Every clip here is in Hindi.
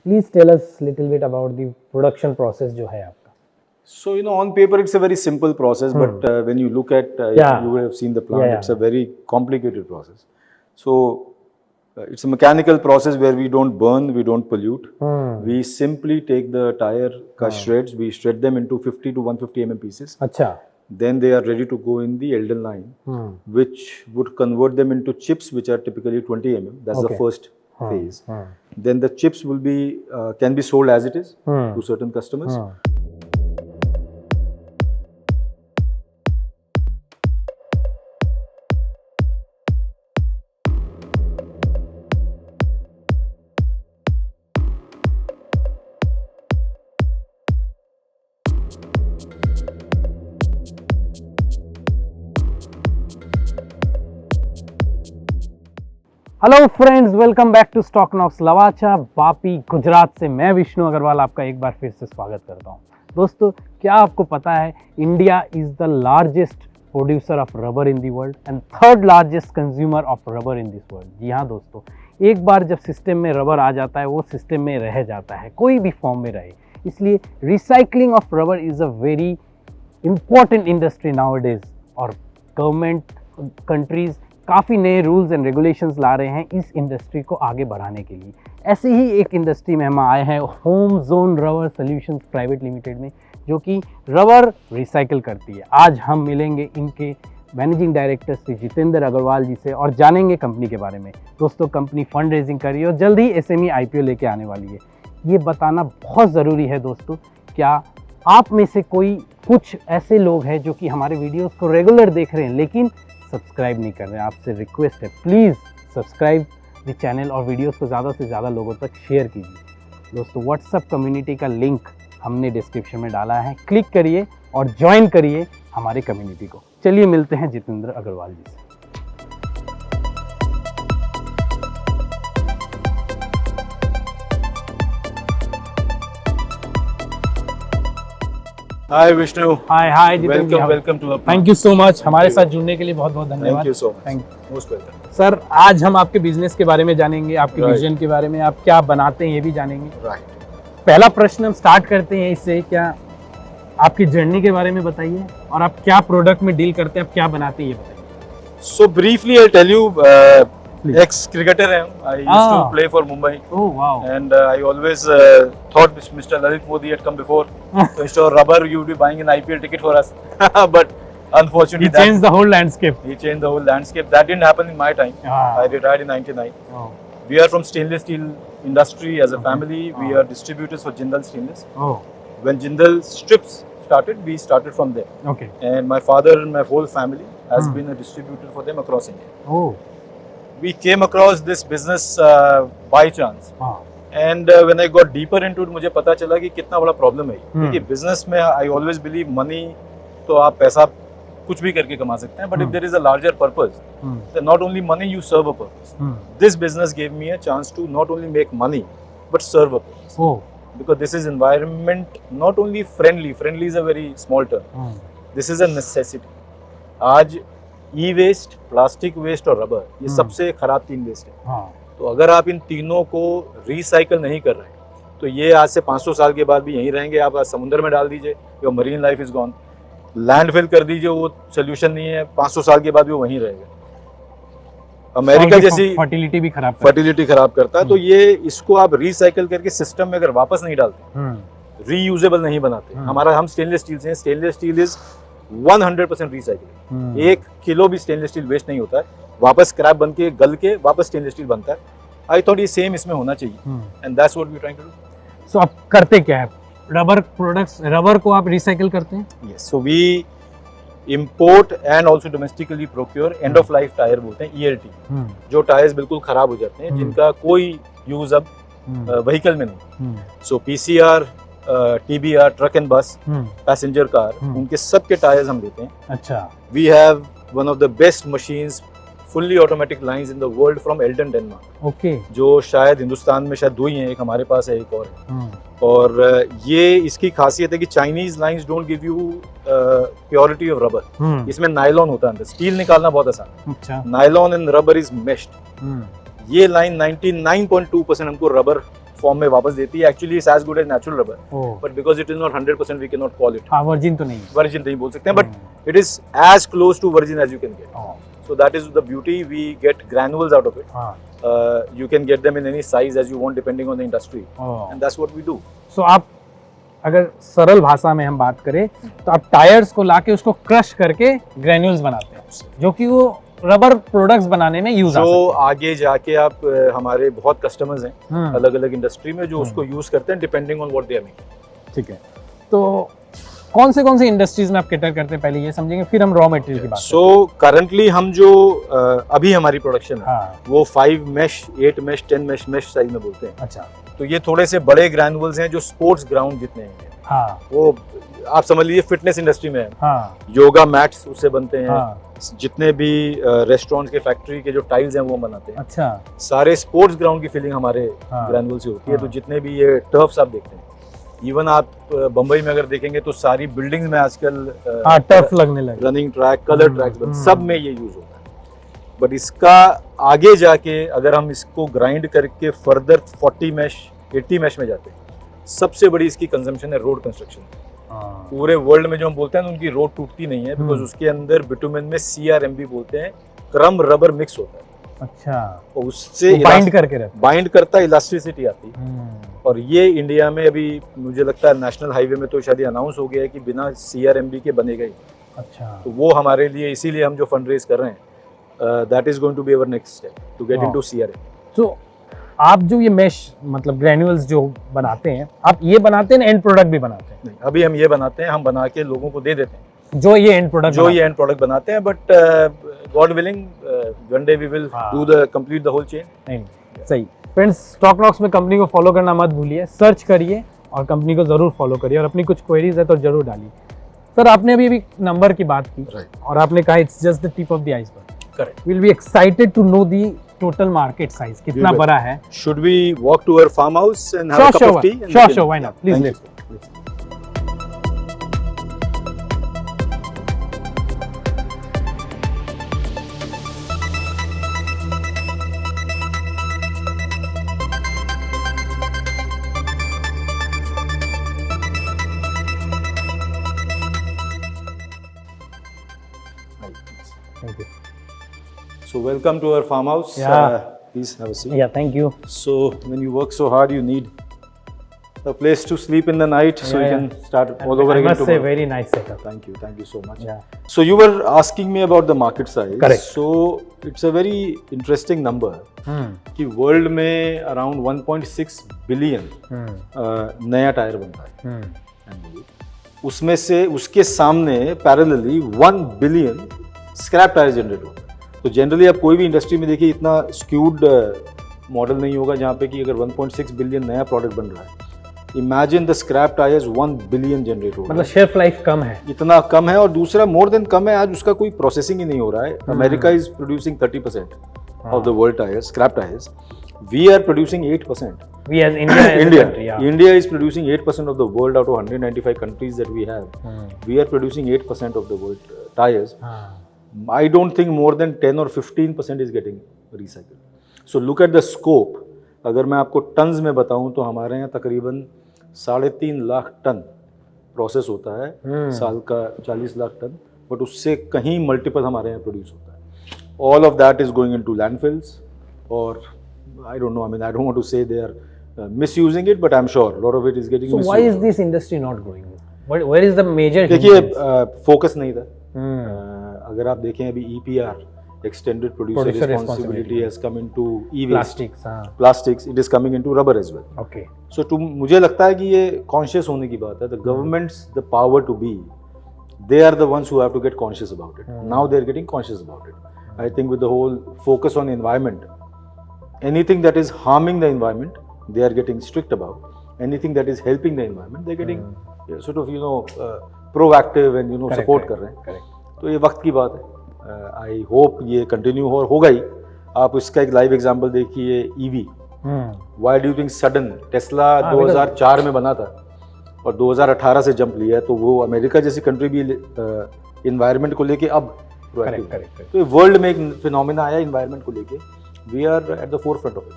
Please tell us little bit about the production process जो है आपका. So, on paper it's a very simple process, but when you look at, Yeah. you would have seen the plant, Yeah. it's a very complicated process. So, it's a mechanical process where we don't burn, we don't pollute. We simply take the tire shreds, we shred them into 50 to 150 mm pieces. अच्छा. Then they are ready to go in the Eldon line, which would convert them into chips, which are typically 20 mm. That's the first phase. Then the chips will be can be sold as it is to certain customers. Hello friends, welcome back to stock knocks Lavacha Vapi Gujarat से मैं विष्णु अग्रवाल आपका एक बार फिर से स्वागत करता हूं। दोस्तों, क्या आपको पता है India is the largest producer of rubber in the world and third largest consumer of rubber in this world. जी हाँ दोस्तों, एक बार जब सिस्टम में रबर आ जाता है वो सिस्टम में रह जाता है, कोई भी फॉर्म में रहे। इसलिए recycling of rubber is a very important industry nowadays और गवर्नमेंट कंट्रीज़ काफ़ी नए रूल्स एंड रेगुलेशंस ला रहे हैं इस इंडस्ट्री को आगे बढ़ाने के लिए। ऐसे ही एक इंडस्ट्री में हम आए हैं home zone rubber solutions private limited में, जो कि रबर रिसाइकिल करती है। आज हम मिलेंगे इनके मैनेजिंग डायरेक्टर श्री जितेंद्र अग्रवाल जी से और जानेंगे कंपनी के बारे में। दोस्तों, कंपनी फंड रेजिंग कर रही है और जल्द ही SME IPO लेके आने वाली है। ये बताना बहुत ज़रूरी है दोस्तों। क्या आप में से कोई कुछ ऐसे लोग हैं जो कि हमारे वीडियोज़ को रेगुलर देख रहे हैं लेकिन सब्सक्राइब नहीं कर रहे हैं? आपसे रिक्वेस्ट है, प्लीज़ सब्सक्राइब द चैनल और वीडियोस को ज़्यादा से ज़्यादा लोगों तक शेयर कीजिए। दोस्तों, व्हाट्सएप कम्युनिटी का लिंक हमने डिस्क्रिप्शन में डाला है, क्लिक करिए और ज्वाइन करिए हमारे कम्युनिटी को। चलिए मिलते हैं जितेंद्र अग्रवाल जी से। Hi Vishnu. Hi Jitendra, Welcome to our plant. Thank you so much. हमारे साथ जुड़ने के लिए बहुत बहुत धन्यवाद। Thank you so much. Thank Most welcome. Sir, आज हम आपके बिजनेस के बारे में जानेंगे, आपके Right. विजन के बारे में, आप क्या बनाते हैं ये भी जानेंगे। Right. पहला प्रश्न हम स्टार्ट करते हैं इससे, क्या आपकी जर्नी के बारे में बताइए और आप क्या प्रोडक्ट में डील करते हैं, आप क्या बनाते हैं ये बताइए। So briefly, I'll tell you. Ex-cricketer I am. I used to play for Mumbai, oh wow. and I always thought Mr. Lalit Modi had come before. So instead of rubber, you would be buying an IPL ticket for us. But unfortunately, He changed the whole landscape. he changed the whole landscape. That didn't happen in my time. I retired in '99. Oh. We are from stainless steel industry as a family. We are distributors for Jindal Stainless. Oh. When Jindal strips started, we started from there. Okay. And my father and my whole family has been a distributor for them across India. Oh. We came across this business by chance. हाँ. And when I got deeper into it, मुझे पता चला कि कितना बड़ा प्रॉब्लम है। क्योंकि बिजनेस में I always believe money, तो आप पैसा कुछ भी करके कमा सकते हैं, but if there is a larger purpose, then not only money, you serve a purpose. This business gave me a chance to not only make money, but serve a purpose. Oh. Because this is environment not only friendly. Friendly is a very small term. This is a necessity. आज ई-वेस्ट, प्लास्टिक वेस्ट और रबर, ये सबसे खराब 3 वेस्ट है। हाँ. तो अगर आप इन तीनों को रिसाइकल नहीं कर रहे हैं तो ये आज से 500 साल के बाद भी यहीं रहेंगे। आप आज समुद्र में डाल दीजिए, your marine life is gone. Landfill कर दीजिए, वो सोल्यूशन नहीं है, 500 साल के बाद भी वो वहीं रहेगा। अमेरिका जैसी फर्टिलिटी भी खराब करता है। तो ये इसको आप रिसाइकल करके सिस्टम में अगर वापस नहीं डालते, रीयूजेबल नहीं बनाते। हम स्टेनलेस स्टील से हैं। Stainless steel is 100% recycle. 1 kilo भी स्टेनलेस स्टील वेस्ट नहीं होता है, वापस स्क्रैप बन के गल के वापस स्टेनलेस स्टील बनता है। आई थॉट ये सेम इसमें होना चाहिए, and that's what we trying to do. So आप करते क्या है? रबर प्रोडक्ट्स, रबर को आप रिसाइकिल करते हैं? Yes, so we import and also domestically procure end of life tyre, बोलते हैं ELT, जो टायर्स बिल्कुल खराब हो जाते हैं, जिनका कोई यूज अब व्हीकल में नहीं। So PCR, TBR, truck and bus, passenger car, उनके सबके टायर्स हम देते हैं। अच्छा। We have one of the best machines, fully automatic lines in the world from Eldan, Denmark. Okay. जो शायद हिंदुस्तान में शायद 2 ही हैं, एक हमारे पास है, एक और है। और ये इसकी खासियत है कि Chinese lines don't give you purity of rubber. इसमें नायलॉन होता है अंदर, स्टील निकालना बहुत आसान है। अच्छा। Nylon and rubber is meshed. ये लाइन 99.2% हमको रबर फॉर्म में वापस देती है. Actually it's as good as natural rubber, oh, but because it is not 100% we can not call it हाँ वर्जिन तो नहीं है. वर्जिन नहीं बोल सकते हैं, but it is as close to virgin as you can get. Oh, So that is the beauty. We get granules out of it. हाँ, You can get them in any size as you want depending on the industry, oh. and that's what we do. सो आप अगर सरल भाषा में हम बात करें तो आप टायर्स को लाके उसको क्रश करके ग्रेन्यूल्स बनाते हैं, जो कि वो रबर प्रोडक्ट्स बनाने में यूज जो आगे जाके आप हमारे बहुत कस्टमर्स हैं हैं. अलग अलग इंडस्ट्री में जो उसको यूज करते हैं depending on what they are making. ठीक है, तो कौन से इंडस्ट्रीज में आप कैटर करते हैं पहले ये समझेंगे, फिर हम रॉ मटेरियल की बात सो करंटली हम जो अभी हमारी प्रोडक्शन करें. है हाँ, वो 5 mesh, 8 mesh, 10 mesh साइज में बोलते हैं. अच्छा, तो ये थोड़े से बड़े ग्रैनुअल्स हैं जो स्पोर्ट्स ग्राउंड जितने हैं. हाँ, वो आप समझ लीजिए फिटनेस इंडस्ट्री में है. हाँ, योगा मैट्स उससे बनते हैं. हाँ, जितने भी रेस्टोरेंट्स के फैक्ट्री के जो टाइल्स हैं वो बनाते हैं. अच्छा, सारे स्पोर्ट्स ग्राउंड की फीलिंग हमारे हाँ, ग्रैनुअल से होती है. हाँ. तो जितने भी ये टर्फ्स आप देखते हैं, इवन आप बम्बई में अगर देखेंगे तो सारी बिल्डिंग्स में आजकल हाँ, टर्फ लगने लगे. रनिंग ट्रैक, कलर ट्रैक्स सब में ये यूज होता है. बट इसका आगे जाके अगर हम इसको ग्राइंड करके फर्दर 40 mesh, 80 mesh में जाते हैं, सबसे बड़ी इसकी कंजम्पशन है रोड कंस्ट्रक्शन. हाँ, पूरे वर्ल्ड में जो हम बोलते हैं ना, उनकी रोड टूटती नहीं है बिकॉज उसके अंदर बिटुमेन में CRMB बोलते हैं, क्रम रबर मिक्स होता है. अच्छा, और उससे बाइंड करके रहते बाइंड करता है, इलास्टिसिटी आती है. हैं. और ये इंडिया में अभी मुझे लगता है नेशनल हाईवे में तो शायद अनाउंस हो गया है कि बिना CRMB के बनेगा ही. अच्छा, तो वो हमारे लिए, इसीलिए हम जो फंड रेज कर रहे हैं, that is going to be our next step to get हाँ. Into CRMB. तो आप जो ये मेश मतलब ग्रेन्यूल्स जो बनाते हैं, आप ये बनाते हैं एंड प्रोडक्ट भी बनाते हैं? नहीं, अभी हम ये बनाते हैं, हम बना के लोगों को दे देते हैं जो ये एंड प्रोडक्ट जो ये एंड प्रोडक्ट बनाते हैं. But God willing one day we will हाँ. Do the complete the whole chain. नहीं, सही. फ्रेंड्स, स्टॉक नॉक्स में कंपनी को फॉलो करना मत भूलिए, सर्च करिए और कंपनी को जरूर फॉलो करिए, और अपनी कुछ क्वेरीज है तो जरूर डालिए. सर, आपने अभी नंबर की बात की और आपने कहा it's just the tip of the iceberg. Correct. Will be excited to know the total market size कितना will. बड़ा है. Should we walk to our farmhouse and have Sure, a cup sure, of tea? and sure, we can- sure, why not? Please, Thank let's you. Thank you. So welcome to our farmhouse. Yeah. Please have a seat. Yeah, thank you. So when you work so hard, you need a place to sleep in the night, so Yeah, you yeah. can start all over I again must say, tomorrow. very nice setup. Thank you so much. Yeah. So you were asking me about the market size. Correct. So it's a very interesting number. कि वर्ल्ड में अराउंड 1.6 बिलियन नया टायर बनता है annually. उसमें से उसके सामने parallelly 1 billion scrap tyre generate होता है. तो जनरली आप कोई भी इंडस्ट्री में देखिए इतना स्क्यूड मॉडल नहीं होगा जहाँ पे कि अगर 1.6 बिलियन नया प्रोडक्ट बन रहा है. Imagine the scrap tyres 1 billion generate होगा. मतलब शेल्फ लाइफ कम है. इतना कम है. और दूसरा मोर देन कम है, आज उसका कोई प्रोसेसिंग ही नहीं हो रहा है. America is producing 30% of the world tires, scrap tires. We are producing 8%. We as India, as a India, country, yeah. India is producing 8% of the world out of 195 countries that we have. We are producing 8% of the world tires. I don't think more than 10 or 15% is getting recycled. So look at the scope. अगर मैं आपको टन्स में बताऊं तो हमारे यहाँ तकरीबन 3.5 लाख टन प्रोसेस होता है. साल का 40 लाख टन, बट उससे कहीं मल्टीपल हमारे यहाँ प्रोड्यूस होता है. All of that is going into landfills, or I don't know. I mean, I don't want to say they are misusing it, but I'm sure a lot of it is getting So misused. why is this industry not growing? Where is the major? देखिए फोकस नहीं था. अगर आप देखें अभी EPR, Extended Producer Responsibility has come into e-waste. Plastics, it is coming into rubber as well. Okay. So मुझे लगता है कि ये conscious होने की बात है. The government's the power to be. They are the ones who have to get conscious about it. Now they are getting conscious about it. I think with the whole focus on environment, anything that is harming the environment, they are getting strict about. Anything that is helping the environment, they're getting sort of proactive and support कर रहे हैं. Correct. तो ये वक्त की बात है. I hope ये continue होगा ही. आप इसका एक लाइव एग्जांपल देखिए EV. Why do you think sudden Tesla 2004 में बना था और 2018 से जंप लिया है. तो वो अमेरिका जैसी कंट्री भी इन्वायरमेंट को लेके अब Correct. तो वर्ल्ड में एक फिनोमेना आया इन्वायरमेंट को लेके. We are at the forefront of it.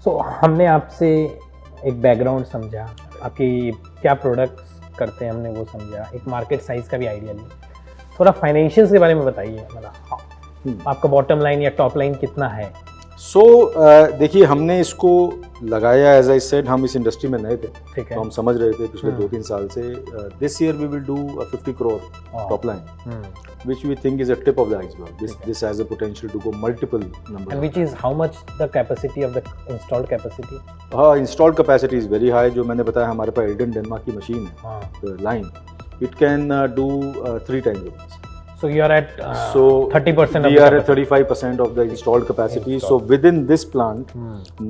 So हमने आपसे एक बैकग्राउंड समझा, आपकी क्या प्रोडक्ट्स करते हैं हमने वो समझा, एक मार्केट साइज का भी आइडिया लिया। थोड़ा फाइनेंशियल्स के बारे में बताइए, मतलब आपका बॉटम लाइन या टॉप लाइन कितना है? देखिए हमने इसको लगाया, एज आई सेड हम इस इंडस्ट्री में नए थे, ठीक है। तो हम समझ रहे थे पिछले 2-3 साल से। This year we will do 50 crore top line, which we think is a tip of the iceberg. This has a potential to go multiple numbers. And which is how much the capacity of the installed capacity? हाँ, installed capacity is very high. जो मैंने बताया हमारे पास एल्डन डेनमार्क की मशीन है, line, it can do 3 times of this. So you are at So 30% we are at 35% of the installed capacity. So within this plant,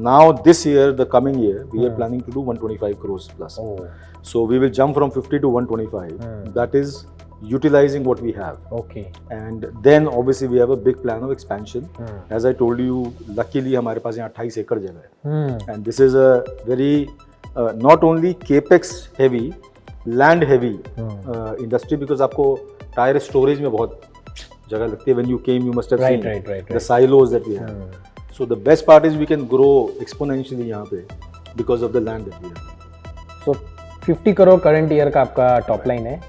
now this year, the coming year, we are planning to do 125 crores plus. Oh, So we will jump from 50 to 125. That is utilizing what we have. okay. And then obviously we have a big plan of expansion. As I told you, luckily हमारे पास यहाँ 28 एकड़ जगह है. And this is a very not only capex heavy, land heavy industry, because आपको टायर स्टोरेज में बहुत जगह लगती है. When you came, you must have seen the silos that we have. So the best part is we can grow exponentially यहाँ पे because of the land that we have. So 50 crore current year का आपका टॉप लाइन है.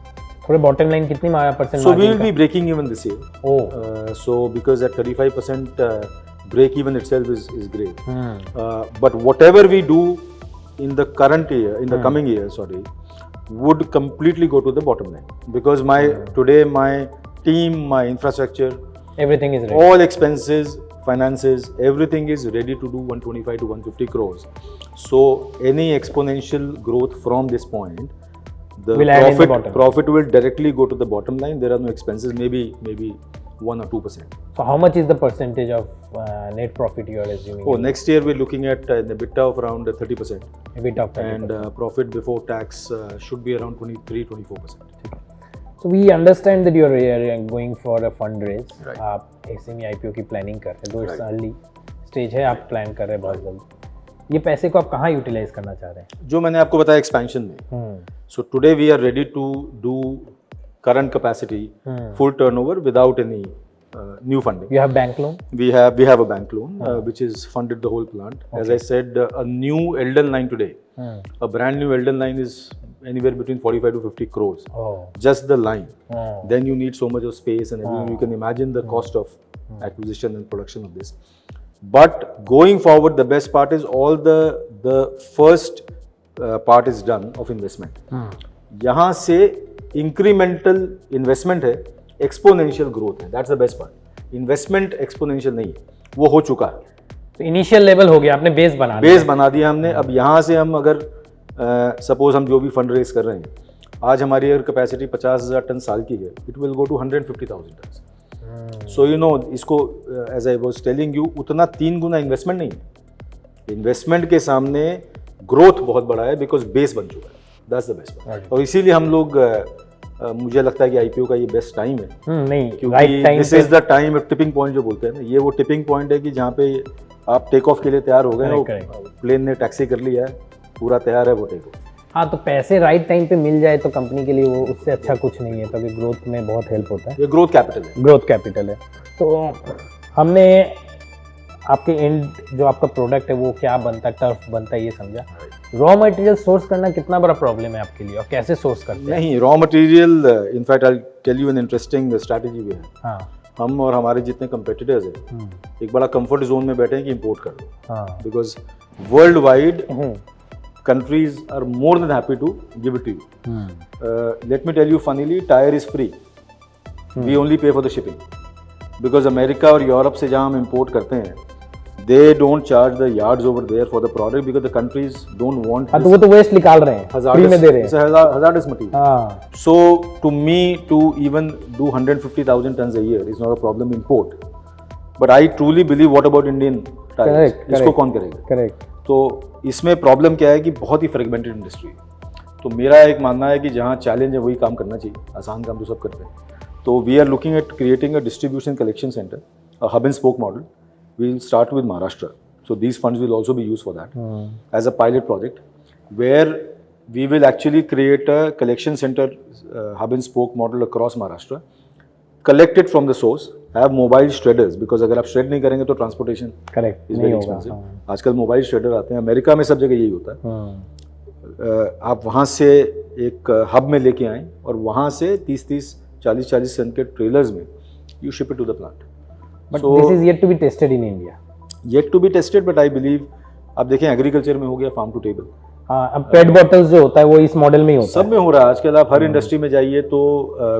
थोड़े बॉटम लाइन कितनी percent? So we will be breaking even this year. Oh. So because at 35% break even itself is great. But whatever we do in the current year, in the coming year, would completely go to the bottom line, because today my team, my infrastructure, Everything is ready. all expenses, finances, everything is ready to do 125 to 150 crores. So any exponential growth from this point, the Will add in the bottom. profit will directly go to the bottom line. There are no expenses, maybe 1 or 2%. So how much is the percentage of net profit you are assuming? Oh, next year we're looking at an EBITDA of around 30%, EBITDA of 30%. and profit before tax should be around 23-24%. So we understand that you are going for a fundraise. Right. आप SME IPO की प्लानिंग कर रहे हैं, तो इट्स Right. अर्ली स्टेज है, आप प्लान कर रहे हैं बहुत जल्द. ये पैसे को आप कहाँ यूटिलाइज करना चाह रहे हैं? जो मैंने आपको बताया एक्सपेंशन में. So today we are ready to do current capacity, full turnover without any new funding. You have bank loan? We have a bank loan which is funded the whole plant. As I said, a new Eldon line today, a brand new Eldon line is anywhere between 45 to 50 crores. Oh. Just the line. Then you need so much of space and everything. You can imagine the cost of acquisition and production of this. But going forward, the best part is all the first part is done of investment. यहाँ से incremental investment है, exponential growth है. That's the best part. Investment exponential नहीं है, वो हो चुका है. तो इनिशियल लेवल हो गया, आपने बेस बना दिया हमने. अब यहाँ से हम अगर सपोज हम जो भी फंड रेज कर रहे हैं, आज हमारी अगर कैपेसिटी 50,000 टन साल की है, it will go to 150,000 ton. So you know, इसको as I was telling you, उतना 3 गुना इन्वेस्टमेंट नहीं है. इन्वेस्टमेंट के सामने ग्रोथ बहुत बड़ा है, बिकॉज बेस बन चुका है. That's the best. और इसीलिए हम लोग मुझे लगता है कि आईपीओ का ये बेस्ट टाइम है. नहीं, क्योंकि this is the time, tipping point जो बोलते हैं ना, ये वो टिपिंग पॉइंट है कि जहाँ पे आप टेक ऑफ के लिए तैयार हो गए हो. प्लेन ने टैक्सी कर लिया है, पूरा तैयार है वो टेक ऑफ. हाँ, तो पैसे राइट टाइम पे मिल जाए तो कंपनी के लिए वो उससे अच्छा कुछ नहीं है, तभी ग्रोथ में बहुत हेल्प होता है. ये ग्रोथ कैपिटल है. ग्रोथ कैपिटल है. तो हमने आपके एंड जो आपका प्रोडक्ट है वो क्या बनता है, टर्फ बनता है, ये समझा. रॉ मटेरियल सोर्स करना कितना बड़ा प्रॉब्लम है आपके लिए, और कैसे सोर्स करते हैं? नहीं, raw material, in fact I tell you an interesting strategy भी है. हाँ. हम और हमारे जितने कंपेटिटर्स हैं, एक बड़ा कंफर्ट जोन में बैठे हैं कि इंपोर्ट कर लो. हाँ. Because world wide countries are more than happy to give it to you. Let me tell you funnily, tire is free. We only pay for the shipping. Because America और Europe से जहाँ हम import करते हैं, they don't charge the yards over there for the product because the countries don't want. हाँ, तो वो तो वेस्ट निकाल रहे हैं, फ्री में दे रहे हैं. It's a hazardous material. हाँ. So to me, to even do 150,000 tons a year is not a problem import. But I truly believe, what about Indian tires? Correct. इसको कौन करेगा? Correct. तो इसमें प्रॉब्लम क्या है कि बहुत ही फ्रेगमेंटेड इंडस्ट्री है. तो मेरा एक मानना है कि जहाँ चैलेंज है वही काम करना चाहिए, आसान काम तो सब करते हैं. तो we are looking at creating a distribution collection centre, a hub and spoke model. We will start with Maharashtra. So these funds will also be used for that as a pilot project, where we will actually create a collection centre, hub and spoke model across Maharashtra. collect it from the source, have mobile shredders, because अगर आप shred नहीं करेंगे तो transportation करेक्ट is नहीं very होगा। expensive. आजकल मोबाइल श्रेडर आते हैं, अमेरिका में सब जगह यही होता है। आप वहाँ से एक हब में लेके आएं और वहाँ से 30-30, 40-40 टन के ट्रेलर्स में you ship it to the plant. But this is yet to be tested in India. Yet to be tested, but I believe आप देखें एग्रीकल्चर में हो गया फार्म टू टेबल। हाँ, अब पेट बॉटल्स जो होता है वो इस मॉडल में ही होता सब में हो रहा है आजकल। आप हर इंडस्ट्री में जाइए तो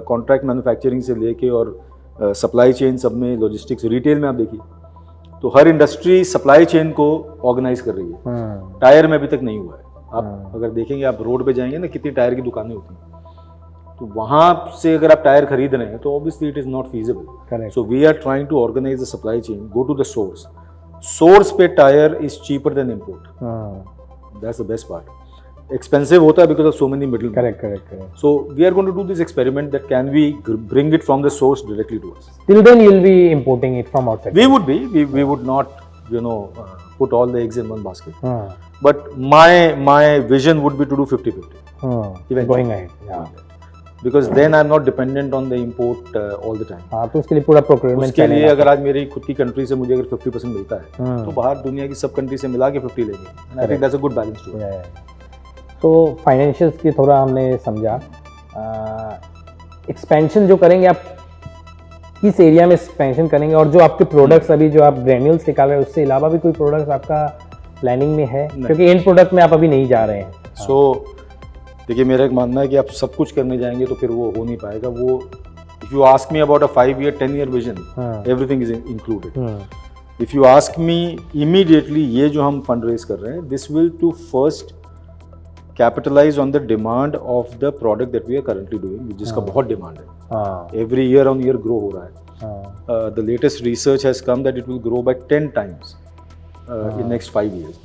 कॉन्ट्रैक्ट मैन्युफैक्चरिंग से लेके और सप्लाई चेन सब में, लॉजिस्टिक्स, रिटेल में आप देखिए तो हर इंडस्ट्री सप्लाई चेन को ऑर्गेनाइज कर रही है। टायर में अभी तक नहीं हुआ है। आप अगर देखेंगे, आप रोड पे जाएंगे ना, कितनी टायर की दुकानें होती हैं, तो वहां से अगर आप टायर खरीद रहे हैं तो obviously it is not feasible. So we are trying to organise the supply chain, go to the source. Source पे tyre is cheaper than import. That's the best part. Expensive होता है because of so many middle. Correct. So we are going to do this experiment that can we bring it from the source directly to us. Till then you will be importing it from outside. We would be. We would not, put all the eggs in one basket. But my vision would be to do 50-50. Eventually. Going ahead. Yeah. Because then I'm not dependent on the import all the time. हाँ, तो उसके लिए पूरा प्रोक्योरमेंट उसके लिए अगर आज मेरी खुद की कंट्री से मुझे अगर 50% मिलता है तो बाहर दुनिया की सब कंट्री से मिला के 50 लेंगे। And I think that's a good balance to it. तो फाइनेंशियल्स की थोड़ा हमने समझा। एक्सपेंशन जो करेंगे आप किस एरिया में एक्सपेंशन करेंगे, और जो आपके प्रोडक्ट्स अभी जो आप ग्रेन्यूल्स निकाल रहे हैं उससे अलावा भी कोई प्रोडक्ट्स आपका प्लानिंग में है? क्योंकि एंड प्रोडक्ट में आप अभी नहीं जा रहे हैं। सो देखिए, मेरा एक मानना है कि आप सब कुछ करने जाएंगे तो फिर वो हो नहीं पाएगा। वो if you ask me about a 5-year 10-year vision, everything is included. If you ask me immediately, ये जो हम फंड रेज कर रहे हैं, this will to first capitalize on the demand of the product that we are currently doing, जिसका बहुत डिमांड है। Every year on year grow हो रहा है। The latest research has come that it will grow by 10 times in next 5 years.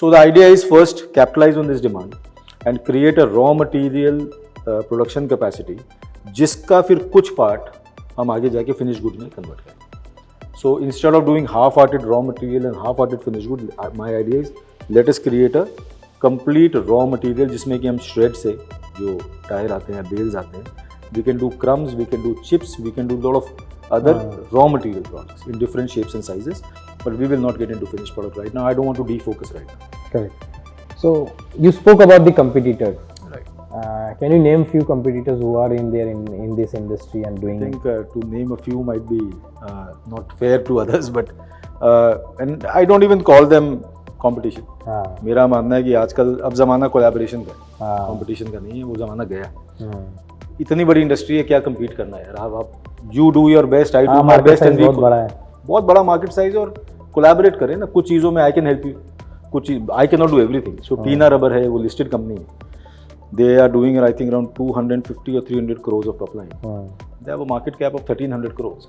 So the idea is first capitalize on this demand and create a raw material production capacity, जिसका फिर कुछ पार्ट हम आगे जाके फिनिश गुड में कन्वर्ट करें। So instead of doing half-hearted raw material and half-hearted finished good, my idea is let us create a complete raw material जिसमें कि हम श्रेड से जो टायर आते हैं, बेल्स आते हैं, we can do crumbs, we can do chips, we can do lot of other raw material products in different shapes and sizes, but we will not get into finish product right now. I don't want to defocus right now. Correct. So you spoke about the competitors. Right. Can you name few competitors who are in there in this industry and doing? I think to name a few might be not fair to others, but and I don't even call them competition. मेरा मानना है कि आजकल अब जमाना कोलैबोरेशन का, कंपटीशन का नहीं है, वो जमाना गया। इतनी बड़ी इंडस्ट्री है, क्या compete करना है यार। आप you do your best, I do my best, and बहुत बड़ा है, बहुत बड़ा मार्केट साइज। और कोलैबोरेट करें ना, कुछ चीज़ों में आई कैन हेल्प यू, कुछ I can not do everything. So Tinna rubber है, वो लिस्टेड कंपनी है, they are doing I think around 250 or 300 crores of top line. They have a market cap of 1300 crores.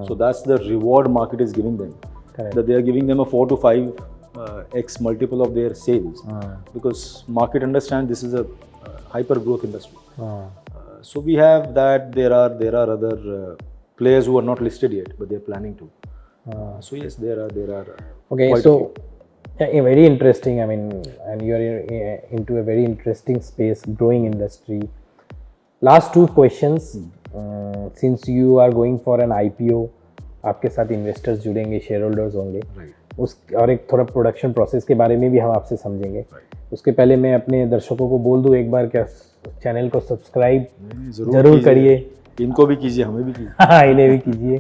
So that's the reward market is giving them. That they are giving them a 4 to 5 x multiple of their sales, because market understand this is a hyper growth industry. So we have that. There are other players who are not listed yet, but they are planning to. So yes, there are okay, so very interesting. I mean, and you are into a very interesting space, growing industry. Last 2 questions. Since you are going for an IPO, आपके साथ इन्वेस्टर्स जुड़ेंगे, शेयर होल्डर्स होंगे, उस और एक थोड़ा प्रोडक्शन प्रोसेस के बारे में भी हम आपसे समझेंगे। उसके पहले मैं अपने दर्शकों को बोल दूं, एक बार क्या चैनल को सब्सक्राइब जरूर करिए, इनको भी कीजिए, हमें भी कीजिए। हाँ, इन्हें भी कीजिए।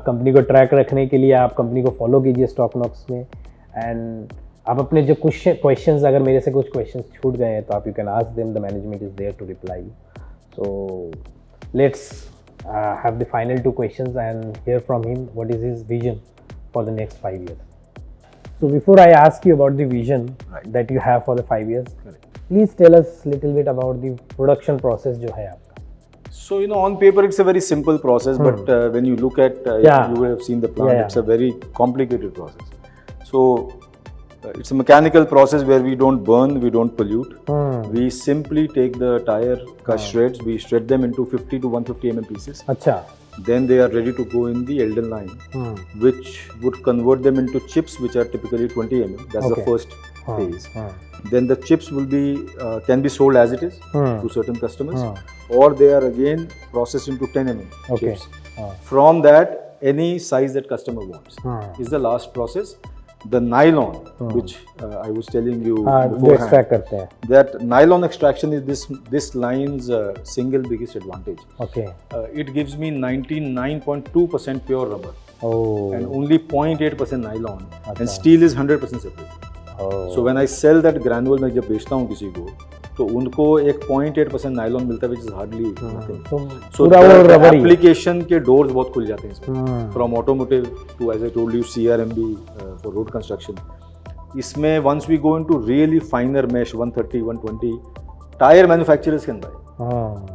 कंपनी को ट्रैक रखने के लिए आप कंपनी को फॉलो कीजिए स्टॉकनॉक्स में। एंड आप अपने जो कुछ क्वेश्चंस, अगर मेरे से कुछ क्वेश्चंस छूट गए हैं तो आप you can ask them, the management is there to reply. So let's have the final 2 questions and hear from him what is his vision for the next 5 years. So before I ask you about the vision that you have for the 5 years, please tell us little bit about the production process जो है आपका. So on paper it's a very simple process, but when you look at you have seen the plant, it's a very complicated process. So it's a mechanical process where we don't burn, we don't pollute. We simply take the tire ka shreds, we shred them into 50 to 150 mm pieces. अच्छा. Then they are ready to go in the Eldon line, which would convert them into chips, which are typically 20 mm. That's the first phase. Then the chips will be can be sold as it is to certain customers, or they are again processed into 10 mm Okay. chips. From that, any size that customer wants is the last process. The nylon, which I was telling you जो beforehand, एक्सट्रैक्ट करते हैं. that nylon extraction is this line's single biggest advantage. Okay. It gives me 99.2% pure rubber Oh. and only 0.8% nylon, अच्छा. and steel is 100% separate. Oh. So when I sell that granule, मैं जब बेचता हूँ किसी को, तो उनको एक 0.8% नाइलॉन मिलता है, which is hardly nothing. तो So पूरा वो the रबड़ी. application के doors बहुत खुल जाते हैं इसमें. Hmm. From automotive to, as I told you, CRMB for road construction. इसमें once we go into really finer mesh 130, 120, tyre manufacturers can buy. हाँ.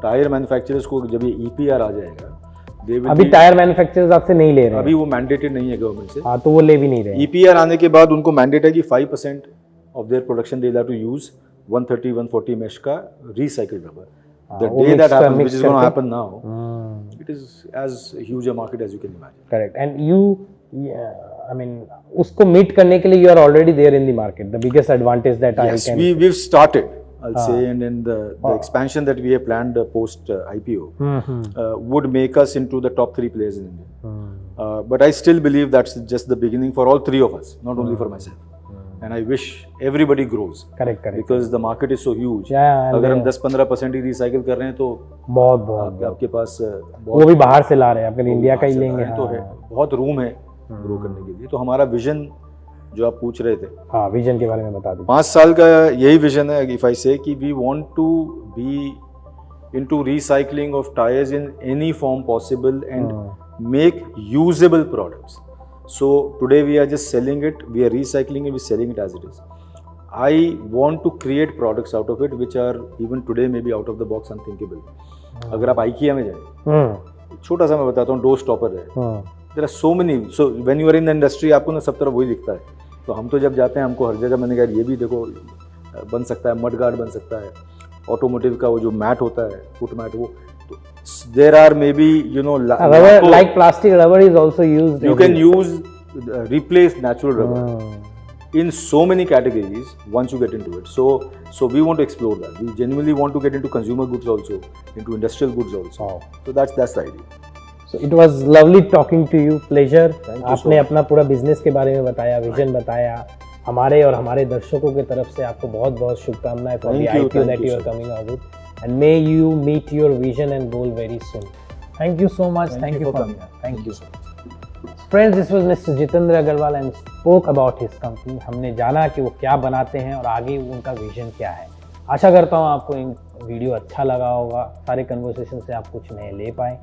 टायर मैन्युफैक्चरर्स को जब ये EPR आ जाएगा, they will अभी be- टायर मैन्युफैक्चरर्स आपसे नहीं ले रहे हैं. अभी वो मैंडेटेड नहीं है गवर्नमेंट से. हाँ, तो वो ले भी नहीं रहे हैं. EPR आने के बाद उनको मैंडेट है कि 5% of their production they will have to use 130, 140 mesh का recycled rubber. The वो day mix that कर- happens, mix which is going to करके- happen now, Hmm. it is as huge a market as you can imagine. Correct. And you, I mean, उसको मीट करने के लिए you are already there in the market. The biggest advantage that I Yes, can. we've started, I'll say, and then the expansion that we have planned post IPO would make us into the top 3 players in India. But I still believe that's just the beginning for all 3 of us, not only for myself. And I wish everybody grows Correct, correct. because the market is so huge. Yeah, अगर हम 10-15% ही रिसाइकिल कर रहे हैं तो बहुत बहुत आपके पास वो भी बाहर से ला रहे हैं. अगर इंडिया का ही लेंगे. तो है, बहुत रूम है ग्रो करने के लिए. तो हमारा विजन जो आप पूछ रहे थे, हाँ, विजन के बारे में बता दीजिए. 5 साल का यही विजन है. इफ आई से कि we want to be into recycling of tyres in any form possible and make usable products. So today we are just selling it, we are recycling it, we are selling it as it is. I want to create products out of it which are even today maybe out of the box unthinkable. अगर आप IKEA में जाए, छोटा सा मैं बताता हूँ, डोर स्टॉपर है. There are so many. So when you are in the industry, आपको ना सब तरफ वही दिखता है. तो हम तो जब जाते हैं, हमको हर जगह मैंने कहा ये भी देखो बन सकता है, मड गार्ड बन सकता है, ऑटोमोटिव का वो जो मैट होता है, फुट मैट, वो there are maybe rubber, like plastic rubber is also used. You can use replace natural rubber in so many categories once you get into it. So we want to explore that. We genuinely want to get into consumer goods also, into industrial goods also. Wow. So that's the idea. So it was lovely talking to you. Pleasure. Thank you so आपने much. अपना पूरा बिजनेस के बारे में बताया, विजन बताया. हमारे और हमारे दर्शकों की तरफ से आपको बहुत बहुत शुभकामनाएं for the Thank you, IPO that thank you you are so coming out with. And may you meet your vision and goal very soon. Thank you so much. Thank you for coming. Thank you so much. Friends, this was Mr. Jitendra Agarwal and spoke about his company. हमने जाना कि वो क्या बनाते हैं और आगे उनका विजन क्या है. आशा करता हूँ आपको इन वीडियो अच्छा लगा होगा. सारे कन्वर्सेशन से आप कुछ नए ले पाए.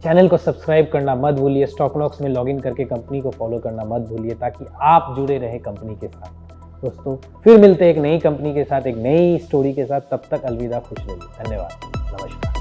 चैनल को सब्सक्राइब करना मत भूलिए. स्टॉकनॉक्स में लॉगिन करके कंपनी को फॉलो करना मत भूलिए ताकि आप जुड़े रहे कंपनी के साथ. दोस्तों, फिर मिलते हैं एक नई कंपनी के साथ, एक नई स्टोरी के साथ. तब तक अलविदा, खुश रहिए. धन्यवाद. नमस्कार.